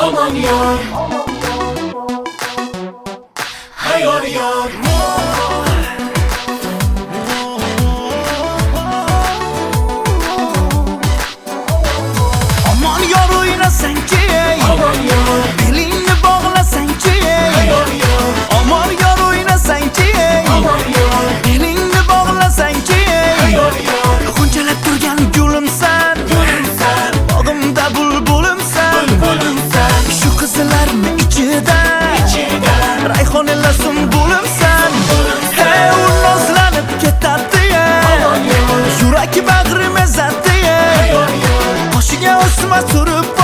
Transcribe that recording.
aman yar, hayır yar. Aman yar oynasan ki, Aman yar, belingni bog'lasan ki, hayır yar, aman yar oynasan ki, aman yar, belingni bog'lasan ki, hayır yar. g'unchalab turgan gulimsan, Gülümsen, bog'imda bulbulimsan, bülbülümsen, shu qizlarni ichida içinde rayhonlar sunbulimsan. Hey, u nozlanib ketadi, aman yar, yurak bag'rim ezadi, hayır yar, boshiga o'sma surib